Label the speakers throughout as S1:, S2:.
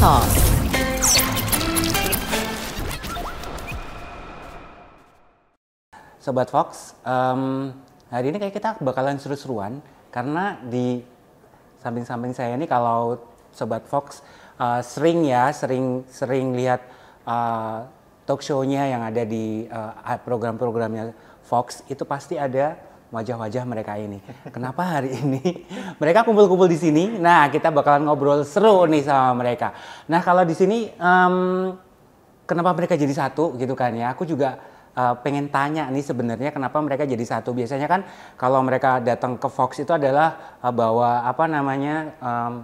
S1: Talk.
S2: Sobat Fox, hari ini kayak kita bakalan seru-seruan karena di samping-samping saya ini kalau Sobat Fox sering lihat talk show-nya yang ada di program-programnya Fox, itu pasti ada wajah-wajah mereka ini. Kenapa hari ini mereka kumpul-kumpul di sini? Nah, kita bakalan ngobrol seru nih sama mereka. Nah, kalau di sini kenapa mereka jadi satu gitu kan ya? Aku juga pengen tanya nih sebenarnya kenapa mereka jadi satu. Biasanya kan kalau mereka datang ke Fox itu adalah bawa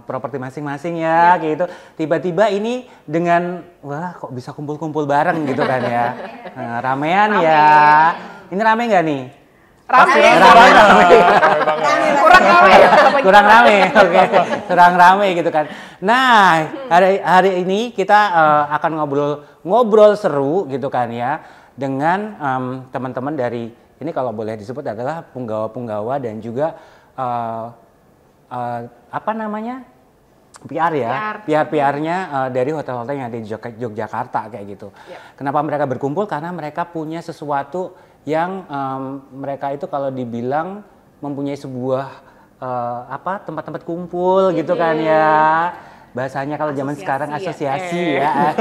S2: properti masing-masing ya gitu. Tiba-tiba ini dengan wah kok bisa kumpul-kumpul bareng gitu kan ya. Ramean ya. Ini rame nggak nih?
S3: Rame.
S2: Kurang rame. Oke. Kurang rame gitu kan. Nah, hari ini kita akan ngobrol seru gitu kan ya dengan teman-teman dari ini kalau boleh disebut adalah punggawa-punggawa dan juga PR ya, PR-nya dari hotel-hotel yang ada di Yogyakarta kayak gitu. Yep. Kenapa mereka berkumpul? Karena mereka punya sesuatu yang mereka itu kalau dibilang mempunyai sebuah tempat-tempat kumpul gitu kan ya. Bahasanya kalau zaman sekarang asosiasi ya.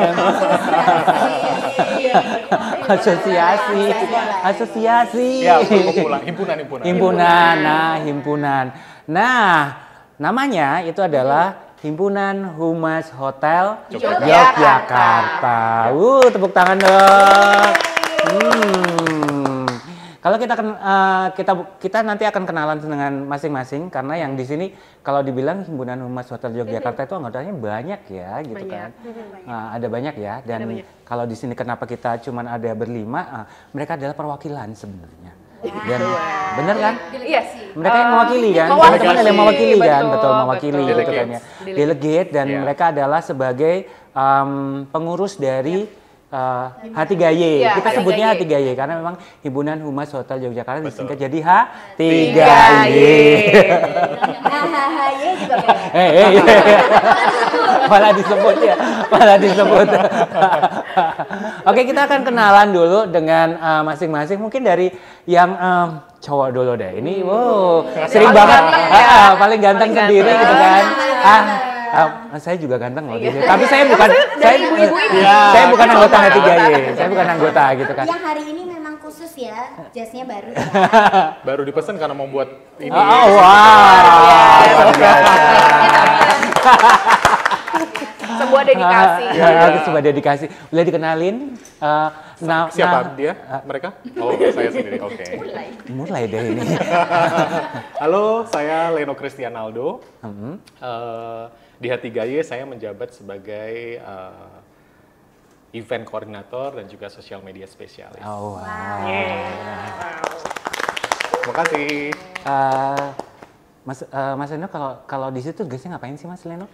S2: Asosiasi.
S3: Ya, himpunan.
S2: Himpunan. Nah, namanya itu adalah Himpunan Humas Hotel Yogyakarta. Tepuk tangan dong. Kalau kita nanti akan kenalan dengan masing-masing karena yang di sini kalau dibilang Himpunan Humas Hotel Yogyakarta itu anggotanya banyak ya gitu kan. Ada banyak ya dan kalau di sini kenapa kita cuman ada berlima, mereka adalah perwakilan sebenarnya. Dan benar kan?
S3: Iya.
S2: Mereka yang mewakili kan? Teman-teman yang mewakili kan? Betul mewakili gitu kan ya. Delegate dan mereka adalah sebagai pengurus dari H3Y, kita sebutnya H3Y karena memang Himpunan Humas Hotel Yogyakarta disingkat jadi H3Y.
S4: H-H-Y juga
S2: malah disebut. Oke, kita akan kenalan dulu dengan masing-masing. Mungkin dari yang cowok dulu deh. Ini sering banget paling ganteng sendiri gitu kan. Saya juga ganteng loh. Tapi saya bukan anggota H3Y. Saya bukan anggota gitu kan.
S4: Yang hari ini memang khusus ya, jasnya baru ya.
S3: Baru dipesan karena mau buat ini. Sebuah dedikasi.
S2: Sebuah dedikasi. Boleh dikenalin?
S3: Siapa dia? Mereka? Oh, saya sendiri. Oke.
S2: Mulai deh ini.
S3: Halo, saya Leno Cristianaldo. Di H3Y saya menjabat sebagai event koordinator dan juga sosial media spesialis.
S2: Oh, wow.
S3: Terima kasih.
S2: Mas Leno, kalau di situ tugasnya ngapain sih Mas Leno?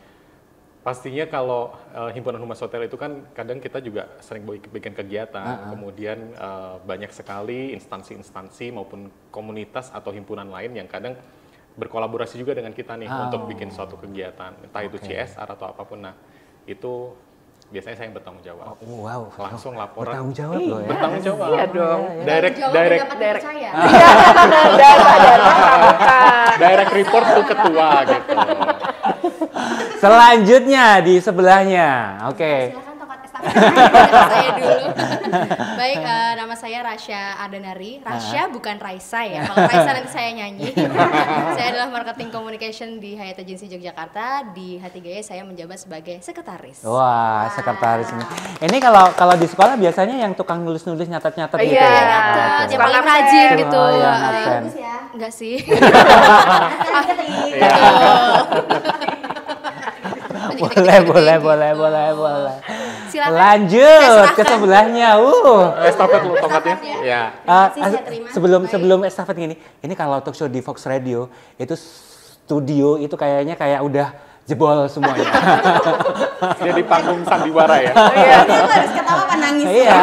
S3: Pastinya kalau Himpunan Humas Hotel itu kan kadang kita juga sering bikin kegiatan, kemudian banyak sekali instansi-instansi maupun komunitas atau himpunan lain yang kadang berkolaborasi juga dengan kita nih untuk bikin suatu kegiatan, entah itu CSR atau apapun. Nah, itu biasanya saya yang bertanggung jawab.
S2: Wow.
S3: Langsung laporan.
S2: Bertanggung jawab loh ya.
S3: Bertanggung jawab.
S4: Iya dong.
S3: Direct. Direct report ke ketua gitu.
S2: Selanjutnya di sebelahnya. Oke.
S4: Silakan tongkat estafet saya dulu. Baik, nama saya Rasya Adanari. Rasya bukan Raisa ya. Kalau Raisa nanti saya nyanyi. Saya adalah marketing communication di Hyatt Regency Yogyakarta. Di H3Y saya menjabat sebagai sekretaris.
S2: Wah, sekretaris ini. Ini kalau di sekolah biasanya yang tukang nulis-nulis nyatet-nyatet gitu ya.
S4: Nyatet, yang paling rajin gitu.
S2: Bagus
S4: ya? Enggak sih.
S2: Boleh.
S4: Silakan.
S2: Lanjut ke sebelahnya.
S3: Estafet lu tongkatnya? Ya.
S2: Sebelum estafet ini kalau talk show di Fox Radio itu studio itu kayaknya kayak udah jebol semuanya.
S3: Jadi panggung sandiwara ya.
S4: Iya. Harus ketawa apa nangis?
S2: Iya.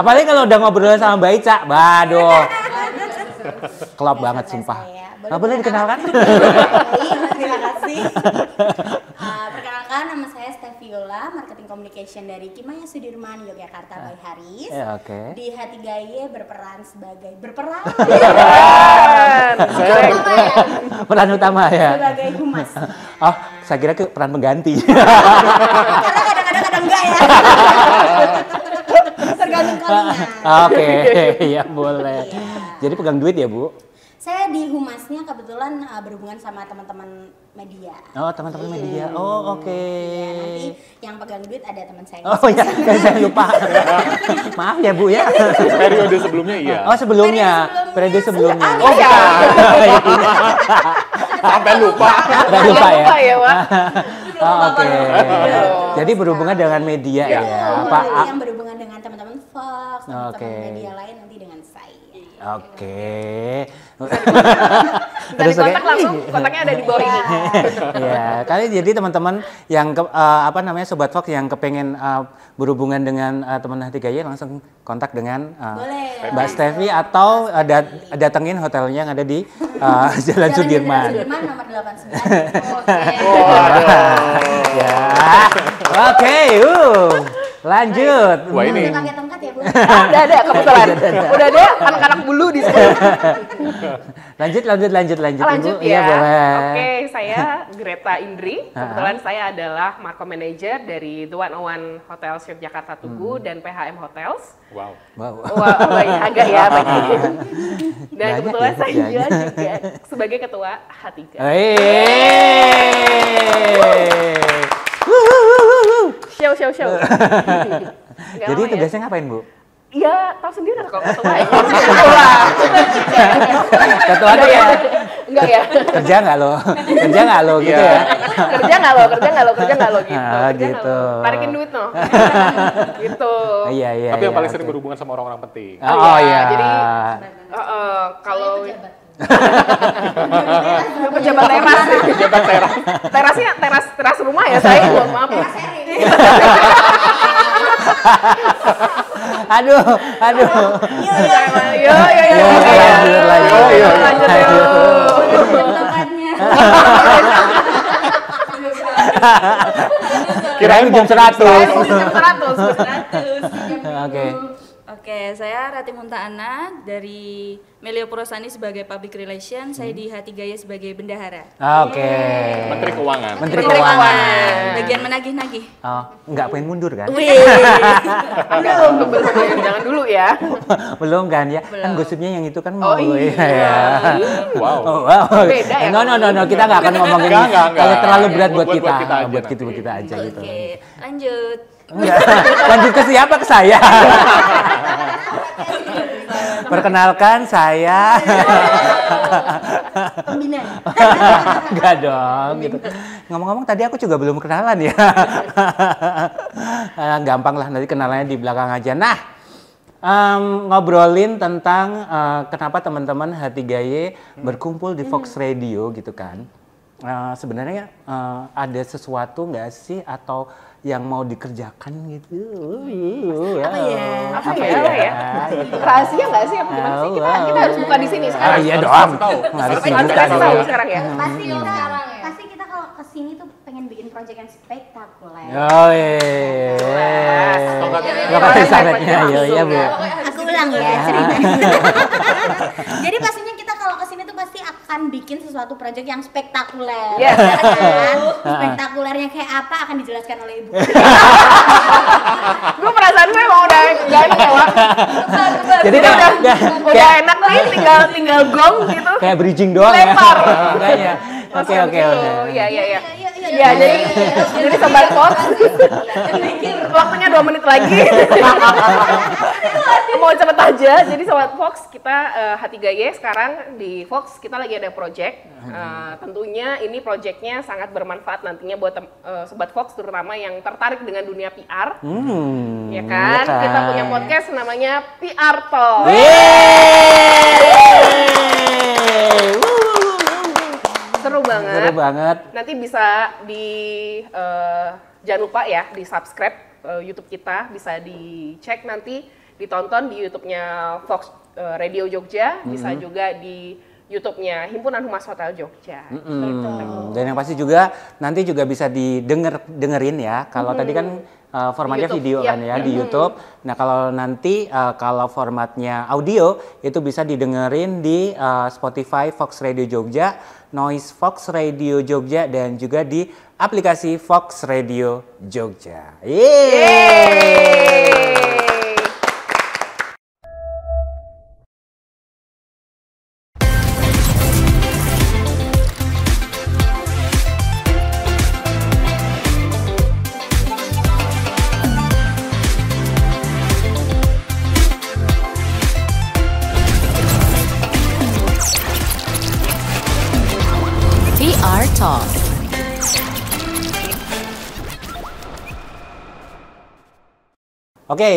S2: Apalagi kalau udah ngobrol sama Mbak Ica, waduh. Kelop banget sumpah. Nggak boleh dikenalkan?
S4: Terima kasih. Perkenalkan,
S1: nama saya Steviola, Marketing Communication dari Kimaya Sudirman, Yogyakarta by Haris.
S2: Oke.
S1: Di H3Y berperan sebagai
S2: Peran utama ya.
S1: sebagai humas.
S2: Oh, saya kira ke peran pengganti.
S1: Karena kadang-kadang enggak ya. Tergantung kalinya.
S2: Oke, ya boleh. Jadi pegang duit ya, Bu?
S1: Saya di humasnya kebetulan berhubungan sama teman-teman media.
S2: Oh, teman-teman media. Oh, oke.
S1: Ya, nanti yang pegang duit ada teman saya.
S2: Oh ya, saya lupa. Maaf ya, Bu ya.
S3: Periode sebelumnya iya.
S2: Oh, sebelumnya. Periode sebelumnya.
S1: Oh ya.
S3: Sampai lupa.
S2: Udah lupa ya.
S5: ya, Wak.
S2: Oh, oke. Jadi berhubungan dengan media ya, Pak.
S1: Yang berhubungan dengan teman-teman Fox, teman-teman
S2: Oke.
S1: media lain nanti dengan saya.
S2: Oke.
S5: Bisa dikontak langsung, kontaknya ada di bawah ini.
S2: Ya, kali jadi teman-teman yang Sobat Fox yang kepengen berhubungan dengan teman H3Y langsung kontak dengan
S1: Boleh.
S2: Mbak Stevi atau datengin hotelnya yang ada di Jalan Sudirman.
S1: Sudirman nomor 89. Oke.
S2: Ya. Oke, lanjut.
S3: Wah, ini.
S1: Pakai tongkat ya, Bu?
S5: Udah ada kebetulan. Udah ada anak-anak bulu di sini.
S2: Lanjut,
S5: Lanjut
S2: Ibu. Iya,
S5: ya.
S2: boleh.
S5: Oke, saya Greta Indri. Kebetulan saya adalah Marco Manager dari The 101 Hotels Yogyakarta Tugu dan PHM Hotels.
S3: Wow.
S2: Wow.
S5: Wah, banyak agak ya. Dan
S2: Banyak
S5: kebetulan
S2: ya
S5: saya
S2: kerjanya.
S5: juga sebagai ketua H3. Show.
S2: Jadi tugasnya ngapain, Bu?
S5: Ya, tahu sendiri lah kalau ketua ya.
S2: Ketua tuh ya
S5: Enggak ya.
S2: kerja nggak lo gitu ya.
S5: Kerja nggak lo gitu.
S2: Ah,
S5: Kerja nggak
S2: gitu.
S5: lo? Tarikin duit no. Gitu.
S2: Iya.
S3: Tapi yang paling
S2: oke.
S3: sering berhubungan sama orang-orang penting.
S2: Oh iya.
S5: Jadi kalau
S1: Pejabat.
S5: pejabat teras. Terasnya teras rumah ya saya. Mohon maaf.
S2: Aduh.
S5: Yo. Lanjut.
S1: Tongkatnya.
S2: Kirain jam 100.
S5: Jam 100.
S2: Oke.
S6: Oke, saya Rati Muntaana dari Melio Purosani sebagai Public Relation, saya di H3Y sebagai bendahara.
S2: Oke.
S3: Menteri Keuangan.
S2: Menteri Keuangan.
S6: Bagian menagih-nagih.
S2: Oh, nggak pengen mundur kan?
S6: Wih.
S5: Belum, jangan dulu ya.
S2: Belum kan ya? Kan
S6: Belum.
S2: gosipnya yang itu kan
S5: Oh,
S2: mau
S5: iya.
S3: Wow.
S2: Oh, wow.
S5: Beda ya?
S2: No, kita nggak akan ngomongin
S3: Enggak.
S2: kayak terlalu berat buat
S3: Buat
S2: kita.
S3: kita aja
S2: Buat
S3: nanti.
S2: kita aja gitu.
S6: Oke, lanjut.
S2: Enggak. Lanjut ke siapa? Ke saya. Perkenalkan saya.
S1: Pembina.
S2: Enggak dong gitu. Ngomong-ngomong tadi aku juga belum kenalan ya. Gampang lah nanti kenalannya di belakang aja. Nah, ngobrolin tentang kenapa teman-teman H3Y berkumpul di Fox Radio gitu kan. Sebenarnya ada sesuatu nggak sih atau yang mau dikerjakan gitu?
S1: Apa ya?
S5: Apa ya? Rahasia nggak sih apa gimana sih? Kita harus buka di sini sekarang.
S2: Iya dong.
S3: tahu.
S2: Harus
S5: Kita
S2: dibuka
S5: kasih tahu
S2: dulu.
S5: sekarang ya.
S1: Pasti kita
S4: sekarang ya.
S1: pasti kita kalau kesini tuh pengen bikin project yang spektakuler.
S2: Oh iya.
S3: Tongkatnya.
S2: Lokasi sangatnya, iya Bu.
S1: Aku ulang ya ceritanya. Jadi pastinya kita kalau kesini tuh pasti akan bikin sesuatu project yang spektakuler.
S5: Yes.
S1: Ya kan? Spektakulernya kayak apa akan dijelaskan oleh Ibu.
S5: Gue perasaan gue emang udah nggak enak ya, Wak.
S2: Jadi
S5: Udah enak nih, tinggal gong gitu.
S2: kayak bridging doang ya.
S5: Lempar.
S2: Kayaknya. Oke.
S5: Iya. Ya, jadi Sobat Fox, waktunya 2 menit lagi. Mau cepet aja. Jadi Sobat Fox, kita H3Y sekarang di Fox kita lagi ada project. Tentunya ini projectnya sangat bermanfaat nantinya buat Sobat Fox, terutama yang tertarik dengan dunia PR. Ya kan? Kita punya podcast namanya PR Talk. Seru banget. Nanti bisa jangan lupa ya di subscribe YouTube kita, bisa dicek nanti, ditonton di YouTube-nya Fox Radio Jogja, bisa juga di YouTube-nya Himpunan Humas Hotel Jogja.
S2: Dan yang pasti juga nanti juga bisa dengerin ya. Kalau tadi kan formatnya
S5: YouTube,
S2: video kan ya di YouTube. Nah kalau nanti kalau formatnya audio itu bisa didengerin di Spotify Fox Radio Jogja, Noise Fox Radio Jogja, dan juga di aplikasi Fox Radio Jogja.
S5: Yeay!
S7: VR Talk.
S2: Oke,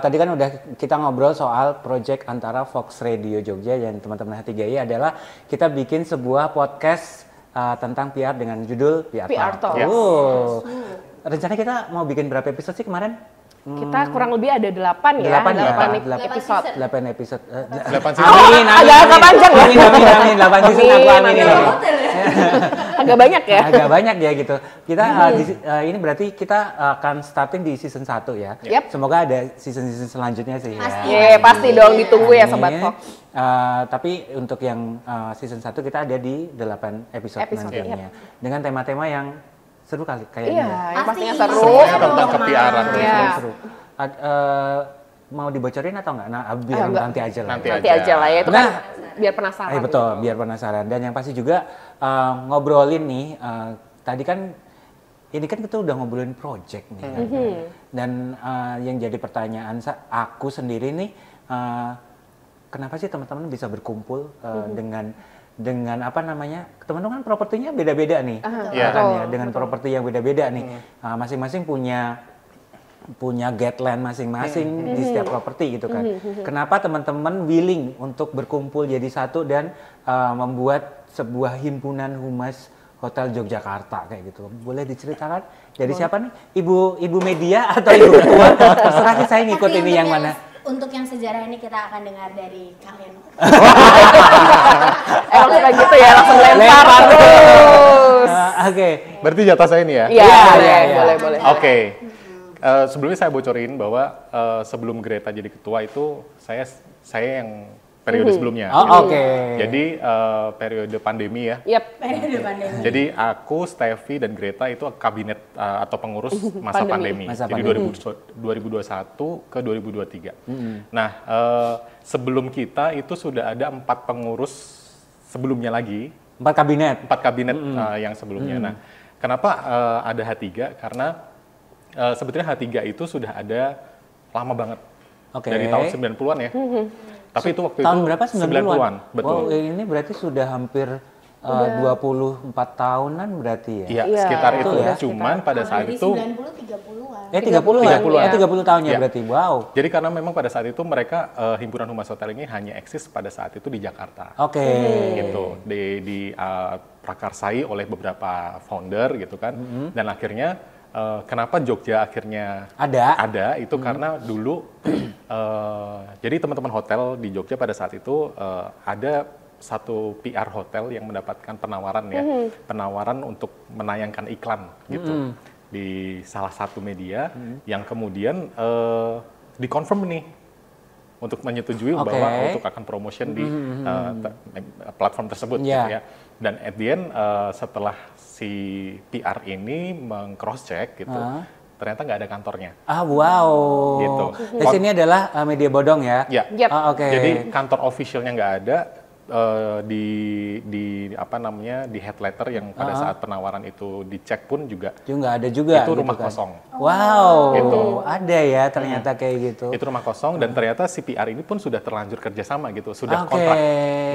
S2: tadi kan udah kita ngobrol soal project antara Fox Radio Jogja dan teman-teman H3I adalah kita bikin sebuah podcast tentang PR dengan judul PR Talk.
S5: Talk.
S2: Rencana kita mau bikin berapa episode sih kemarin?
S5: Kita kurang lebih ada 8 ya, 8 episode.
S2: 8 episode.
S3: 8 season.
S2: Amin,
S5: agak panjang ya.
S2: Amin, 8 season aku aminin.
S5: Agak banyak ya.
S2: Agak banyak ya gitu. Kita ini berarti kita akan starting di season 1 ya.
S5: Yep.
S2: Semoga ada season-season selanjutnya sih.
S1: Pasti.
S2: Ya.
S5: Pasti dong, ditunggu ya Sobat
S2: Amin.
S5: Fox.
S2: Tapi untuk yang season 1 kita ada di 8 episode nantinya. Dengan tema-tema yang seru kali kayaknya.
S5: Iya, yang pastinya
S1: Pasti.
S5: seru.
S3: Semuanya tentang ke-PR-an.
S5: Iya.
S2: Seru. Mau dibocorin atau enggak? Nah, biar
S5: Enggak.
S2: nanti aja lah.
S3: Nanti
S5: Nanti aja lah ya, itu
S2: Nah,
S5: kan biar penasaran.
S2: betul, biar penasaran. Dan yang pasti juga ngobrolin nih, tadi kan ini kan kita udah ngobrolin project nih. Kan? Dan yang jadi pertanyaan aku sendiri nih, kenapa sih teman-teman bisa berkumpul dengan apa namanya, teman-teman kan propertinya beda-beda nih,
S3: Iya.
S2: kan ya, dengan properti yang beda-beda nih, masing-masing punya guideline masing-masing di setiap properti gitu kan. Kenapa teman-teman willing untuk berkumpul jadi satu dan membuat sebuah himpunan humas Hotel Yogyakarta kayak gitu? Boleh diceritakan dari siapa nih? Ibu media atau ibu ketua? Terserah sih, saya ngikut
S1: Tapi
S2: ini yang mana.
S1: Untuk yang sejarah ini kita akan dengar dari kalian.
S5: Emang suka gitu ya, langsung lempar terus.
S2: Oke.
S3: Berarti jatah saya ini ya?
S5: Iya, boleh.
S3: Oke. Sebelumnya saya bocorin bahwa sebelum Greta jadi ketua itu saya yang periode sebelumnya.
S2: Oh, oke.
S3: Jadi periode pandemi ya.
S5: Yap.
S1: Periode pandemi.
S3: Jadi aku, Steffi dan Greta itu kabinet atau pengurus masa pandemi.
S2: Masa
S3: Jadi
S2: pandemi.
S3: 2021 ke 2023. Nah, sebelum kita itu sudah ada 4 pengurus sebelumnya lagi.
S2: 4 kabinet.
S3: 4 kabinet yang sebelumnya. Nah, kenapa ada H3? Karena sebetulnya H3 itu sudah ada lama banget.
S2: Oke.
S3: Dari tahun 90-an ya. Tapi itu waktu
S2: Tahun
S3: itu
S2: berapa?
S3: 90-an. Betul.
S2: Wow, ini berarti sudah hampir 24 tahunan berarti ya?
S3: Iya, sekitar
S2: itu
S3: itu.
S2: ya.
S3: Cuman pada saat
S1: Dari
S3: itu
S1: 90 30-an.
S2: 30-an.
S3: 30-an.
S2: 30 tahun ya
S3: Iya.
S2: berarti. Wow.
S3: Jadi karena memang pada saat itu mereka Himpunan Humas Hotel ini hanya eksis pada saat itu di Jakarta.
S2: Oke.
S3: Gitu. Di prakarsai oleh beberapa founder gitu kan. Dan akhirnya kenapa Jogja akhirnya ada itu karena dulu jadi teman-teman hotel di Jogja pada saat itu ada satu PR hotel yang mendapatkan penawaran ya, penawaran untuk menayangkan iklan gitu di salah satu media yang kemudian dikonfirm nih untuk menyetujui bahwa untuk akan promotion di platform tersebut gitu ya. Dan at the end setelah si PR ini meng-cross check gitu, ternyata nggak ada kantornya.
S2: Ah, wow.
S3: Gitu.
S2: Di sini adalah media bodong ya?
S3: Ya.
S5: Yap.
S2: Ah, oke.
S3: Jadi kantor officialnya nggak ada di apa namanya di head letter yang pada saat penawaran itu dicek pun juga
S2: Itu nggak ada juga.
S3: itu
S2: gitu
S3: rumah
S2: kan.
S3: kosong.
S2: Wow.
S3: Gitu.
S2: Ada ya ternyata kayak gitu.
S3: Itu rumah kosong dan ternyata si PR ini pun sudah terlanjur kerjasama gitu, sudah
S2: Oke,
S3: kontrak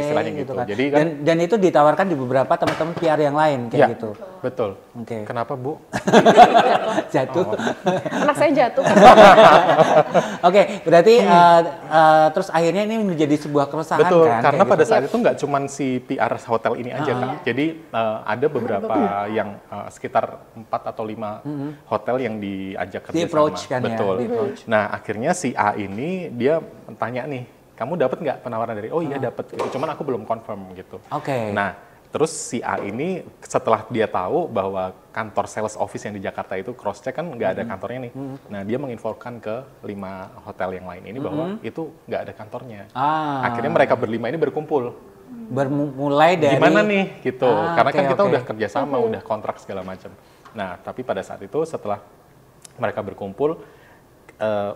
S3: istilahnya gitu.
S2: kan.
S3: Jadi kan
S2: dan itu ditawarkan di beberapa teman-teman PR yang lain kayak
S3: ya,
S2: gitu.
S3: betul.
S2: Oke.
S3: Kenapa Bu?
S2: Jatuh.
S5: Anak saya jatuh.
S2: Oke, berarti terus akhirnya ini menjadi sebuah keresahan
S3: Betul,
S2: kan?
S3: karena
S2: kayak
S3: pada
S2: gitu.
S3: saat itu nggak cuma si PR hotel ini aja kan. Jadi ada beberapa yang sekitar 4 atau 5 hotel yang diajak kerjasama.
S2: Di-approach kan ya,
S3: Betul.
S2: di-approach.
S3: Nah akhirnya si A ini dia tanya nih kamu dapat nggak penawaran dari, oh iya dapat, gitu. Cuman aku belum confirm gitu.
S2: Oke.
S3: Nah, terus si A ini setelah dia tahu bahwa kantor sales office yang di Jakarta itu cross check kan nggak ada kantornya nih. Nah, dia menginfokan ke 5 hotel yang lain ini bahwa itu nggak ada kantornya. Akhirnya mereka berlima ini berkumpul.
S2: Bermulai dari
S3: Gimana nih gitu, karena kan
S2: oke,
S3: kita
S2: oke.
S3: udah kerjasama, udah kontrak segala macam. Nah, tapi pada saat itu setelah mereka berkumpul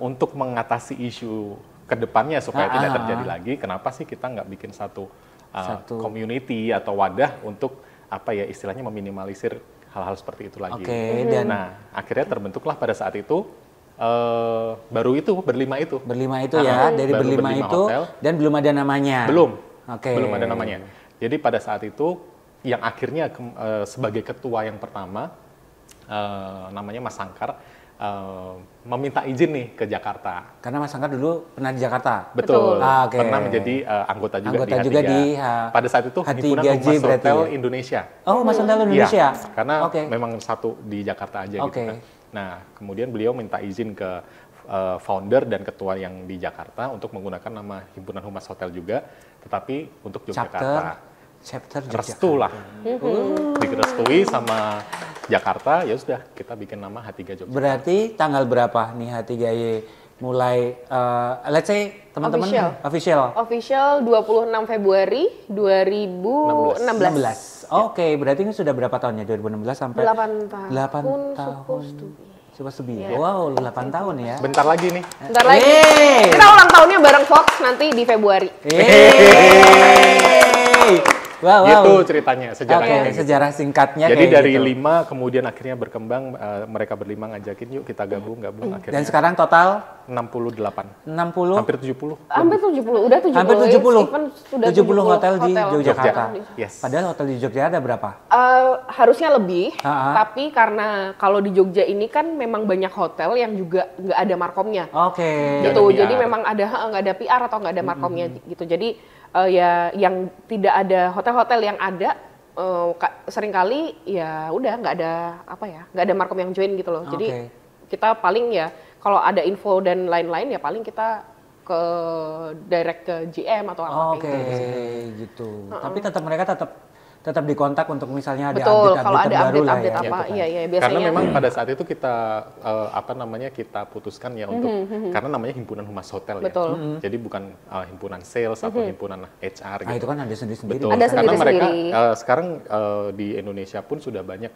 S3: untuk mengatasi isu kedepannya supaya tidak terjadi lagi, kenapa sih kita nggak bikin satu community atau wadah untuk apa ya istilahnya meminimalisir hal-hal seperti itu lagi.
S2: Oke, dan
S3: Nah, akhirnya terbentuklah pada saat itu baru itu berlima itu.
S2: berlima itu ya, dari
S3: baru
S2: berlima
S3: berlima
S2: itu
S3: hotel.
S2: dan belum ada namanya.
S3: Belum.
S2: Oke.
S3: Belum ada namanya. Jadi pada saat itu yang akhirnya sebagai ketua yang pertama namanya Mas Sangkar meminta izin nih ke Jakarta.
S2: Karena Mas Sangkar dulu pernah di Jakarta.
S3: Betul.
S2: Oke.
S3: Pernah menjadi anggota juga
S2: Anggota
S3: di
S2: juga
S3: H3.
S2: di
S3: Pada saat itu
S2: H3
S3: Himpunan Humas
S2: berarti
S3: Hotel
S2: ya?
S3: Indonesia.
S2: Oh, Mas Hotel Indonesia.
S3: Iya, karena
S2: Oke.
S3: memang satu di Jakarta aja
S2: Oke.
S3: gitu kan. Nah, kemudian beliau minta izin ke founder dan ketua yang di Jakarta untuk menggunakan nama Himpunan Humas Hotel juga, tetapi untuk Yogyakarta.
S2: Chapter
S3: Restu lah. Direstui sama Jakarta, ya sudah kita bikin nama H3 Jogja.
S2: Berarti tanggal berapa nih H3Y mulai let's say teman-teman official.
S5: Official 26 Februari 2016.
S2: Oke, berarti ini sudah berapa tahun ya? 2016 sampai
S5: 8 tahun.
S2: 8 tahun. Supposed to be. Wow, 8 tahun ya.
S3: Bentar lagi nih.
S5: Bentar lagi.
S2: Yeay.
S5: Kita ulang tahunnya bareng Fox nanti di Februari.
S2: Wow,
S3: Gitu ceritanya, sejarahnya.
S2: Oke, sejarah singkatnya
S3: Jadi
S2: kayak
S3: dari
S2: gitu.
S3: 5 kemudian akhirnya berkembang, mereka berlima ngajakin yuk kita gabung
S2: Dan
S3: akhirnya
S2: sekarang total
S3: 68,
S2: 60
S3: hampir 70.
S5: Hampir 70, udah 70.
S2: hampir 70.
S5: Even sudah
S2: 70 hotel di Yogyakarta.
S3: Yes.
S2: Padahal hotel di Jogja ada berapa?
S5: Harusnya lebih,
S2: Ah.
S5: tapi karena kalau di Jogja ini kan memang banyak hotel yang juga nggak ada markomnya.
S2: Oke.
S5: Gitu.
S3: Nggak ada
S5: Jadi
S3: PR.
S5: memang nggak ada PR atau nggak ada markomnya gitu. Jadi ya yang tidak ada hotel-hotel yang ada seringkali ya udah nggak ada markom yang join gitu loh. Jadi
S2: Oke.
S5: kita paling ya kalau ada info dan lain-lain ya paling kita ke direct ke GM atau apa
S2: Oke,
S5: kayak
S2: gitu. Tapi tetap mereka tetap dikontak untuk misalnya ada
S5: Betul,
S2: update-update
S5: kalau ada
S2: terbaru lah
S5: update-update
S2: ya.
S5: apa,
S2: gitu kan.
S5: iya biasanya.
S3: Karena memang pada saat itu kita kita putuskan ya untuk karena namanya Himpunan Humas Hotel
S5: Betul.
S3: ya. Jadi bukan himpunan sales atau himpunan HR
S2: Ah,
S3: gitu.
S2: itu kan ada sendiri-sendiri.
S3: Betul.
S5: Ada
S3: Karena
S5: sendiri-sendiri.
S3: mereka sekarang di Indonesia pun sudah banyak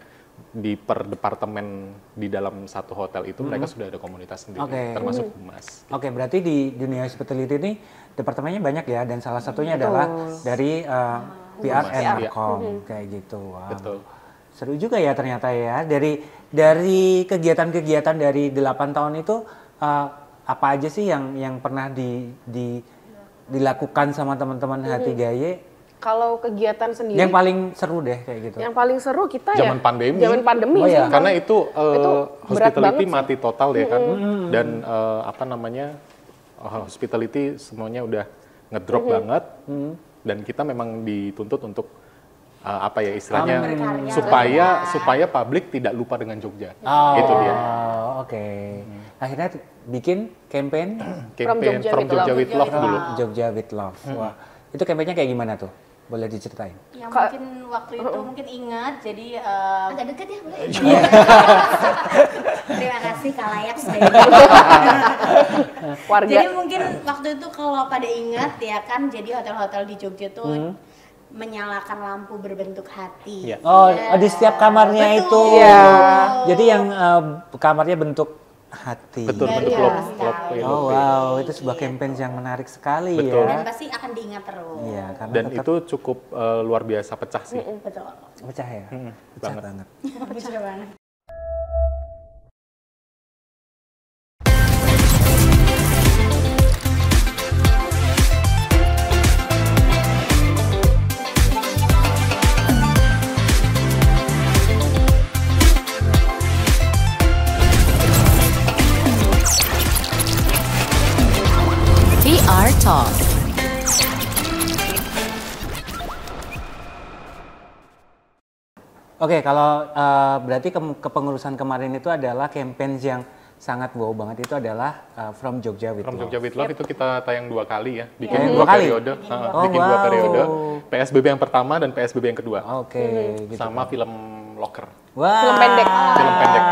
S3: di per departemen di dalam satu hotel itu mereka sudah ada komunitas sendiri,
S2: Oke.
S3: termasuk humas.
S2: Oke, berarti di dunia hospitality ini departemennya banyak ya, dan salah satunya adalah dari PR and
S3: PR.
S2: Markom kayak gitu. Wow.
S3: Betul.
S2: Seru juga ya ternyata ya. Dari kegiatan-kegiatan dari 8 tahun itu apa aja sih yang pernah dilakukan sama teman-teman H3Y?
S5: Kalau kegiatan sendiri
S2: Yang paling seru deh kayak gitu.
S5: yang paling seru kita
S3: Zaman pandemi.
S5: Zaman pandemi
S2: Oh,
S5: sih.
S2: iya.
S3: Karena itu
S5: berat
S3: hospitality
S5: banget
S3: mati total ya kan, dan hospitality semuanya udah ngedrop banget, dan kita memang dituntut untuk istilahnya supaya publik tidak lupa dengan Jogja. Itu dia.
S2: Oke. Akhirnya bikin campaign
S3: Campaign From Jogja with Love dulu.
S2: Jogja with Love. Wah, itu campaignnya kayak gimana tuh? Boleh diceritain?
S1: Yang mungkin waktu itu mungkin ingat, jadi agak deket ya boleh. Terima kasih Kalayak sudah
S5: Warga.
S1: Jadi mungkin waktu itu kalau pada ingat ya kan, jadi hotel-hotel di Jogja tuh menyalakan lampu berbentuk hati.
S3: Iya.
S2: Oh,
S1: Iya.
S2: di setiap kamarnya
S1: Betul.
S2: itu.
S5: Iya.
S2: Jadi yang kamarnya bentuk hati.
S3: Betul, bentuk
S1: Iya,
S3: love
S1: sekali.
S2: Oh wow, itu sebuah campaign yang menarik sekali
S3: Betul.
S1: Dan
S2: ya.
S1: pasti akan diingat terus.
S2: Iya, karena
S3: Dan
S2: tetap
S3: itu cukup luar biasa pecah sih.
S1: Betul.
S2: pecah ya. Pecah banget.
S1: Betul banget.
S7: VR Talk.
S2: Oke, kalau berarti kepengurusan kemarin itu adalah campaign yang sangat wow banget itu adalah From Jogja with
S3: From
S2: Love.
S3: Jogja with Love itu kita tayang 2 kali ya, bikin
S2: Tayang 2
S3: dua
S2: kali?
S3: periode,
S2: Oh,
S3: bikin 2
S2: wow.
S3: periode, PSBB yang pertama dan PSBB yang kedua,
S2: Oke, gitu.
S3: sama film Locker.
S2: Wah.
S5: Film pendek.
S3: Film pendek.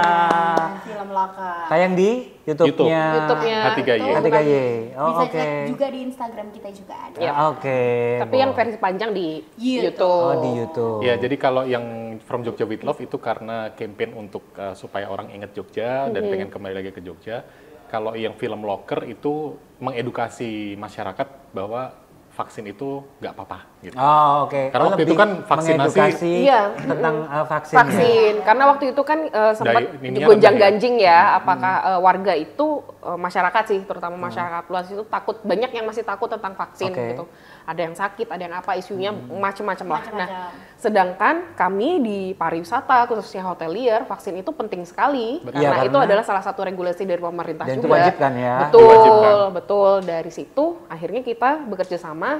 S1: Film lokal.
S2: Tayang di YouTube-nya.
S5: YouTube-nya.
S3: H3Y.
S2: H3Y. Oh,
S1: Bisa
S2: oke.
S1: cek juga di Instagram kita juga ada.
S5: Ya.
S2: Oke.
S5: Tapi yang versi panjang di
S1: YouTube.
S5: YouTube.
S2: Oh, di YouTube.
S3: Ya, jadi kalau yang From Jogja with Love itu karena campaign untuk supaya orang ingat Jogja dan pengen kembali lagi ke Jogja. Kalau yang film Locker itu mengedukasi masyarakat bahwa vaksin itu nggak apa-apa gitu.
S2: Oh, oke.
S3: Karena waktu itu
S2: lebih
S3: kan vaksinasi-
S2: mengedukasi
S5: Iya.
S2: tentang vaksin.
S5: Vaksin, karena waktu itu kan sempat
S3: ininya
S5: gonjang-ganjing ya, apakah warga itu, masyarakat sih, terutama masyarakat luas itu takut, banyak yang masih takut tentang vaksin
S2: Oke.
S5: gitu. Ada yang sakit, ada yang apa, isunya macam-macam lah. Nah,
S1: Macam-macam.
S5: sedangkan kami di pariwisata, khususnya hotelier, vaksin itu penting sekali,
S3: Betul.
S5: karena
S2: Iya,
S5: itu
S2: karena-
S5: adalah salah satu regulasi dari pemerintah
S2: Dan itu
S5: juga.
S2: wajib kan ya?
S5: Betul,
S3: Diwajibkan.
S5: betul. Dari situ akhirnya kita bekerja sama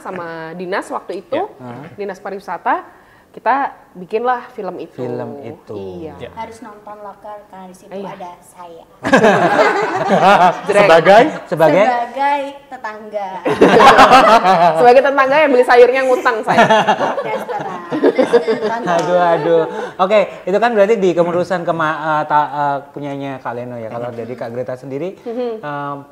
S5: dinas waktu itu, dinas pariwisata, kita bikinlah film itu.
S2: Film itu.
S5: Iya.
S3: Ya.
S1: Harus nonton Locker karena di situ
S5: Iya.
S1: ada saya
S3: Sebagai
S2: Sebagai
S1: sebagai tetangga.
S5: Sebagai tetangga yang beli sayurnya ngutang saya.
S1: Restoran.
S2: aduh. Oke, itu kan berarti di kemurusan punyanya Kak Leno ya. Kalau dari Kak Greta sendiri,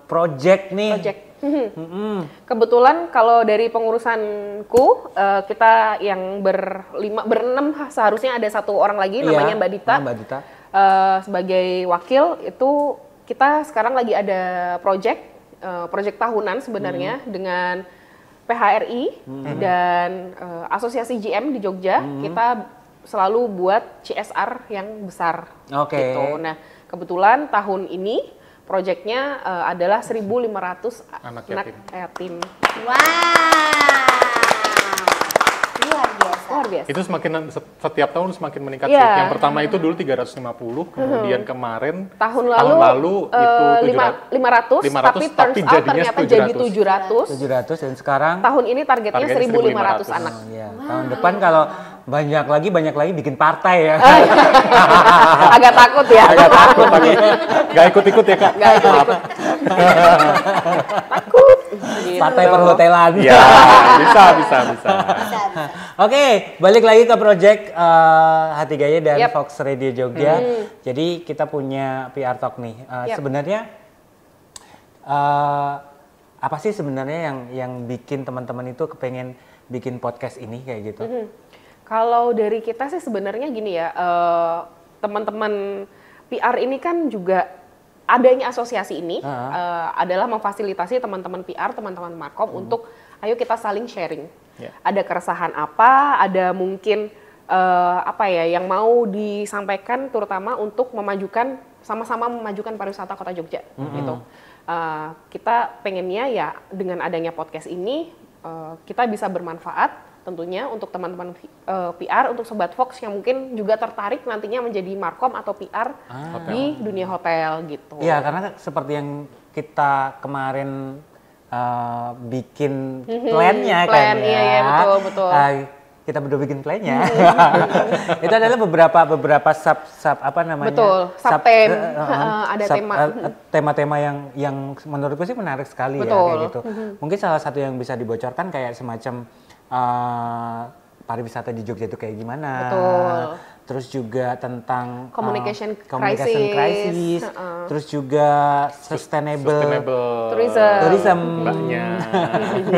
S2: project nih.
S5: Project.
S2: Mm-mm.
S5: Kebetulan kalau dari pengurusanku, kita yang berenam seharusnya ada satu orang lagi namanya
S2: Iya,
S5: Mbak Dita.
S2: Mbak Dita.
S5: Sebagai wakil itu kita sekarang lagi ada project tahunan sebenarnya dengan PHRI dan Asosiasi GM di Jogja. Kita selalu buat CSR yang besar.
S2: Oke.
S5: Gitu. Nah, kebetulan tahun ini proyeknya adalah 1.500
S3: Anak
S5: anak
S3: yatim.
S5: yatim.
S1: Wow. Luar biasa.
S5: Luar biasa.
S3: itu setiap tahun semakin meningkat
S5: Iya.
S3: sih. Yang pertama itu dulu 350, kemudian kemarin
S5: Tahun lalu,
S3: itu
S5: 500,
S3: 500,
S5: tapi
S3: tapi
S5: turns out
S3: jadinya
S5: ternyata jadi
S3: 700.
S5: 700.
S2: 700 dan sekarang
S5: Tahun ini targetnya
S3: Targetnya
S5: 1.500
S3: 1.500
S5: anak.
S2: ya, tahun depan kalau banyak lagi bikin partai ya.
S5: Agak takut ya.
S3: Agak takut tapi nggak ikut-ikut ya Kak.
S5: Nggak ikut-ikut. Takut. Gitu.
S2: Partai perhotelan.
S3: Ya, bisa.
S2: Oke, balik lagi ke project H3Y dan
S5: Yap.
S2: Fox Radio Jogja. Jadi kita punya PR Talk nih.
S5: Yap.
S2: Sebenarnya apa sih sebenarnya yang bikin teman-teman itu kepengen bikin podcast ini kayak gitu?
S5: Kalau dari kita sih sebenarnya gini ya, teman-teman PR ini kan juga adanya asosiasi ini adalah memfasilitasi teman-teman PR, teman-teman Markom untuk ayo kita saling sharing.
S3: Ya.
S5: Ada keresahan apa, ada mungkin apa ya yang mau disampaikan terutama untuk sama-sama memajukan pariwisata Kota Jogja gitu. Kita pengennya ya dengan adanya podcast ini kita bisa bermanfaat tentunya untuk teman-teman PR, untuk Sobat Fox yang mungkin juga tertarik nantinya menjadi Markom atau PR di dunia hotel gitu.
S2: Iya, karena seperti yang kita kemarin bikin plan-nya kan ya.
S5: Iya, betul.
S2: Kita berdua bikin plan-nya. Itu adalah beberapa sub apa namanya?
S5: Betul, sub-tem. Ada tema.
S2: Tema-tema yang menurutku sih menarik sekali ya
S5: Betul.
S2: kayak gitu. Mungkin salah satu yang bisa dibocorkan kayak semacam pariwisata di Jogja itu kayak gimana.
S5: Betul.
S2: Terus juga tentang
S5: Communication
S2: crisis.
S5: crisis.
S2: Terus juga sustainable tourism.
S3: Mbaknya.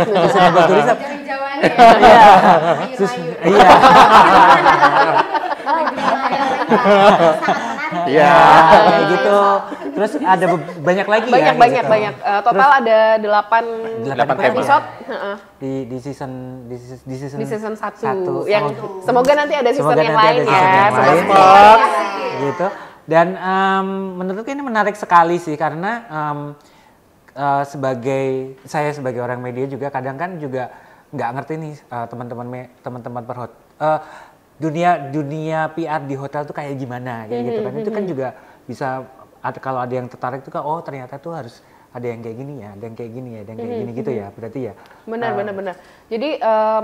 S2: Sustainable tourism.
S4: Jawa-jawanya ya.
S2: Iya. Iya.
S3: Iya.
S2: Kayak gitu. Terus ada banyak lagi ya.
S5: Banyak.
S2: Gitu.
S5: Total ada 8
S2: Delapan tema.
S5: episode
S2: Di season
S5: di season 1.
S2: satu.
S5: Yang semoga nanti ada season
S2: Semoga
S5: yang
S2: nanti
S5: lain
S2: ada season
S5: ya.
S2: yang
S5: Sobat
S2: lain.
S5: Fox.
S2: Gitu. Dan menurutku ini menarik sekali sih karena saya sebagai orang media juga kadang kan juga nggak ngerti nih teman-teman dunia PR di hotel tuh kayak gimana kayak gitu kan. Itu kan juga bisa kalau ada yang tertarik tuh kan oh ternyata tuh harus ada yang kayak gini ya, ada yang kayak gini ya, ada yang kayak gini gitu ya. Berarti ya.
S5: Benar. Jadi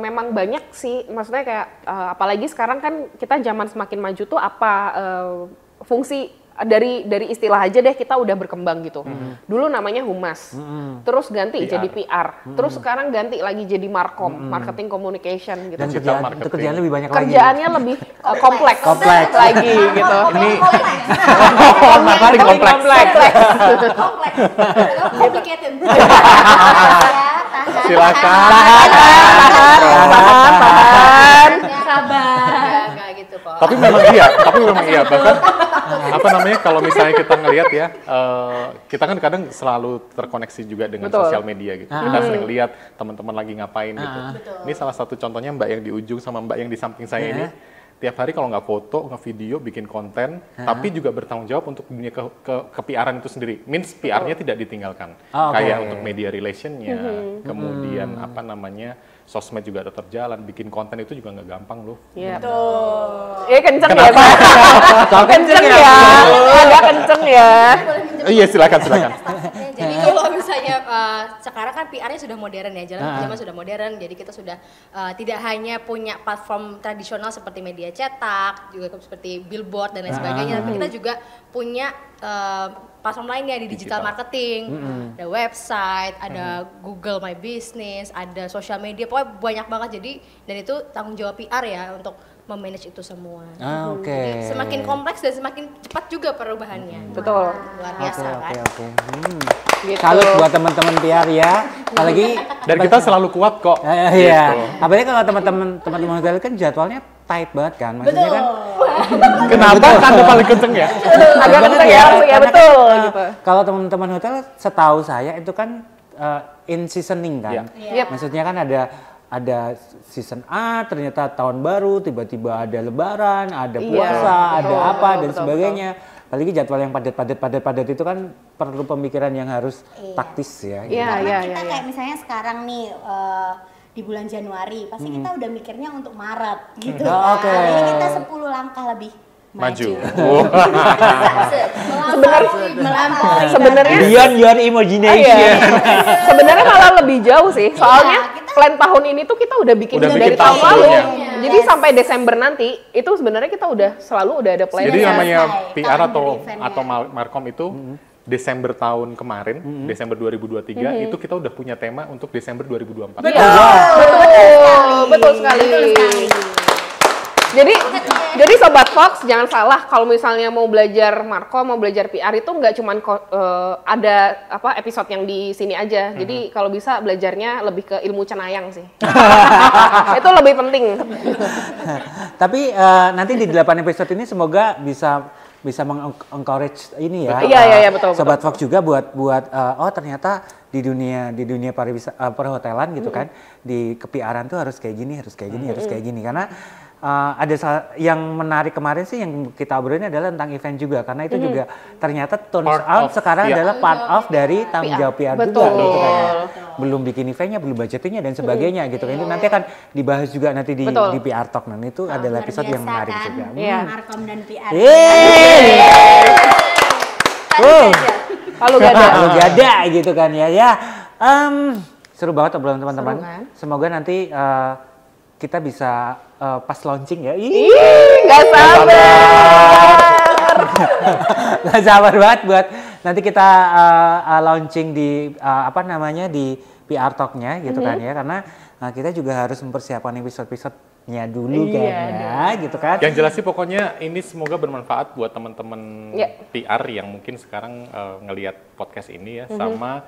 S5: memang banyak sih, maksudnya kayak apalagi sekarang kan kita zaman semakin maju tuh fungsi dari istilah aja deh kita udah berkembang gitu. Dulu namanya humas, terus ganti
S3: PR.
S5: jadi PR, terus sekarang ganti lagi jadi markom, marketing communication gitu.
S2: Dan
S3: Digital
S2: kerjaan lebih banyak lagi.
S5: Kerjaannya lebih kompleks
S2: Kompleks.
S5: lagi gitu.
S3: Ini
S2: Marketing kompleks.
S4: Complicated.
S3: silakan.
S5: Tahan.
S4: Enggak gitu kok.
S3: Tapi memang iya. Bahkan apa namanya kalau misalnya kita ngelihat ya, kita kan kadang selalu terkoneksi juga dengan
S5: Betul.
S3: sosial media gitu. Kita sering lihat teman-teman lagi ngapain gitu. Ini salah satu contohnya Mbak yang di ujung sama Mbak yang di samping saya ini. Tiap hari kalau nggak foto, nggak video, bikin konten, tapi juga bertanggung jawab untuk dunia ke PR-an itu sendiri. Means PR-nya tidak ditinggalkan.
S2: Oh, oke.
S3: Kayak untuk media relation-nya, kemudian apa namanya, sosmed juga tetap jalan, bikin konten itu juga nggak gampang loh.
S5: Iya. Kenceng ya, Pak. Kenceng ya. Agak kenceng ya.
S3: Iya, silakan.
S4: Jadi kalau misalnya sekarang kan PR-nya sudah modern ya, zaman sudah modern, jadi kita sudah tidak hanya punya platform tradisional seperti media cetak, juga seperti billboard dan lain sebagainya, tapi kita juga punya platform lainnya di digital marketing, ada website, ada Google My Business, ada social media, pokoknya banyak banget. Jadi dan itu tanggung jawab PR ya untuk memanage itu semua.
S2: Oke.
S4: Jadi semakin kompleks dan semakin cepat juga perubahannya.
S5: Betul.
S4: Luar biasa kan.
S2: Oke.
S5: Gitu.
S2: Salut buat teman-teman PR ya. Apalagi
S3: Dan kita selalu kuat kok.
S2: Iya.
S3: Gitu.
S2: Apalagi kalau teman-teman hotel kan jadwalnya tight banget kan. Maksudnya kan
S3: Kenapa Anda paling kenceng ya?
S5: Agak kenceng ya, langsung ya
S2: Karena
S5: betul
S2: kan,
S5: gitu.
S2: Kalau teman-teman hotel setahu saya itu kan in seasoning kan.
S5: Yep.
S2: Maksudnya kan ada season A, ternyata tahun baru, tiba-tiba ada lebaran, ada puasa, ada
S5: betul,
S2: apa dan
S5: betul,
S2: sebagainya. Apalagi jadwal yang padat itu kan perlu pemikiran yang harus taktis ya. gitu.
S5: Iya.
S1: Kita kayak misalnya sekarang nih di bulan Januari, pasti kita udah mikirnya untuk Maret gitu.
S2: Oh, oke.
S1: Jadi kita 10 langkah lebih
S3: Maju.
S5: Sebenarnya
S2: Beyond your imagination.
S5: sebenarnya malah lebih jauh sih. Soalnya
S1: kita-
S5: plan tahun ini tuh kita udah bikin
S3: Udah
S5: dari
S3: bikin
S5: tahun
S3: tahun
S5: lalu.
S3: sebelumnya.
S5: Jadi sampai Desember nanti itu sebenarnya kita udah ada plan.
S3: Jadi
S1: Sudah
S3: namanya
S1: selesai
S3: PR
S1: tahun dari eventnya.
S3: atau Markom itu Desember tahun kemarin, Desember 2023 itu kita udah punya tema untuk Desember 2024.
S5: Iya. Betul sekali. Jadi Sobat Fox jangan salah kalau misalnya mau belajar Markom, mau belajar PR itu nggak cuman ada episode yang di sini aja. Jadi kalau bisa belajarnya lebih ke ilmu cenayang sih. Itu lebih penting.
S2: Tapi nanti di 8 episode ini semoga bisa meng-encourage ini ya.
S5: Iya, betul.
S2: Sobat Fox juga buat oh ternyata di dunia perhotelan gitu kan, di ke-PR-an tuh harus kayak gini, harus kayak gini. Karena yang menarik kemarin sih yang kita obrolin adalah tentang event juga, karena itu juga ternyata turns
S3: Part
S2: out
S3: of,
S2: sekarang
S3: iya.
S2: adalah part of dari tanggung jawab PR juga
S5: Betul.
S2: gitu kan ya. Belum bikin eventnya, belum budgetingnya dan sebagainya gitu kan. Itu nanti akan dibahas juga nanti di PR Talk. Nah itu adalah
S1: Luar
S2: episode yang
S1: biasa
S2: menarik
S1: kan?
S2: juga.
S5: Iya.
S1: Markom dan PR.
S5: Kalau nggak ada.
S2: Kalau gak ada gitu kan ya. Seru banget obrolan teman-teman.
S5: Seru kan?
S2: Semoga nanti kita bisa pas launching ya.
S5: Ih, nggak sabar.
S2: Gak sabar banget buat nanti kita launching di di PR Talk-nya gitu kan ya. Karena kita juga harus mempersiapkan episode-episode-nya dulu kan ya gitu kan.
S3: Yang jelas sih pokoknya ini semoga bermanfaat buat teman-teman PR yang mungkin sekarang ngelihat podcast ini ya, sama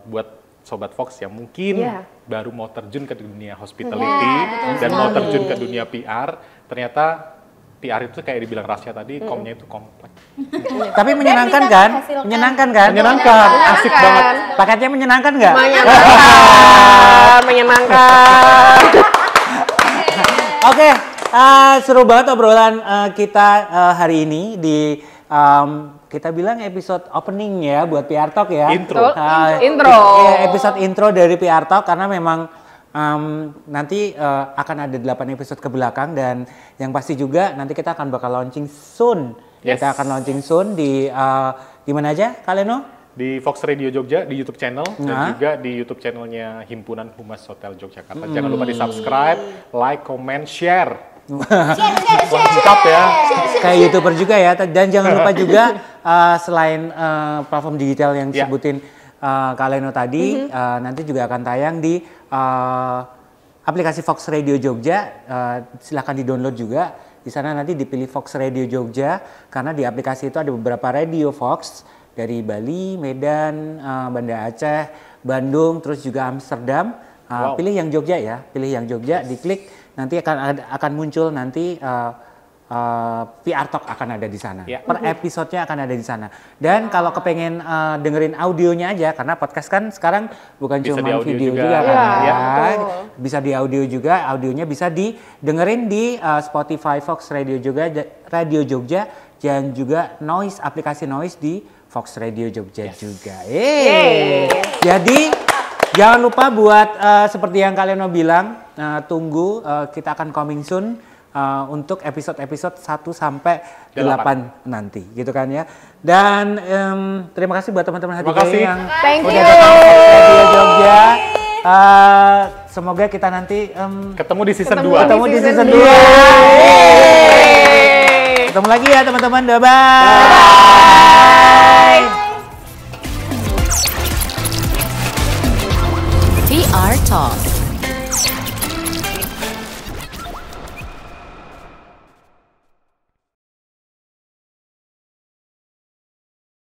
S3: buat Sobat Fox yang mungkin baru mau terjun ke dunia hospitality dan mau terjun ke dunia PR, ternyata PR itu kayak dibilang Rasya tadi, komnya itu kompleks.
S2: Tapi menyenangkan kan? Menyenangkan kan?
S3: Menyenangkan, asik banget.
S2: Paketnya menyenangkan nggak?
S5: Menyenangkan.
S2: Oke, seru banget obrolan kita hari ini di kita bilang episode opening ya buat PR Talk ya.
S3: Intro.
S5: Intro.
S2: Episode intro dari PR Talk karena memang nanti akan ada 8 episode ke belakang dan yang pasti juga nanti kita akan bakal launching soon.
S3: Yes.
S2: Kita akan launching soon di mana aja Kaleno?
S3: Di Fox Radio Jogja, di YouTube channel, dan juga di YouTube channelnya Himpunan Humas Hotel Yogyakarta. Jangan lupa di subscribe, like, comment, share. Sikap ya.
S2: Kayak YouTuber juga ya. Dan jangan lupa juga selain platform digital yang disebutin Kak Leno tadi, nanti juga akan tayang di aplikasi Fox Radio Jogja. Silahkan di-download juga. Di sana nanti dipilih Fox Radio Jogja, karena di aplikasi itu ada beberapa radio Fox dari Bali, Medan, Banda Aceh, Bandung, terus juga Amsterdam. Pilih yang Jogja ya, pilih yang Jogja, diklik nanti akan muncul nanti PR Talk akan ada di sana. Per episodenya akan ada di sana. Dan kalau kepengen dengerin audionya aja, karena podcast kan sekarang bukan cuma video juga kan. Bisa di audio juga, audionya bisa didengerin di Spotify Fox Radio Jogja dan juga Noise, aplikasi Noise di Fox Radio Jogja juga. Jadi jangan lupa buat seperti yang kalian mau bilang, tunggu kita akan coming soon untuk episode-episode 1 sampai 8 nanti, gitu kan ya. Dan terima kasih buat teman-teman hati yang udah datang ke Radio Jogja. Semoga kita nanti
S3: ketemu di season 2.
S2: Ketemu di season 2. Ketemu lagi ya teman-teman. Bye.
S7: VR Talk.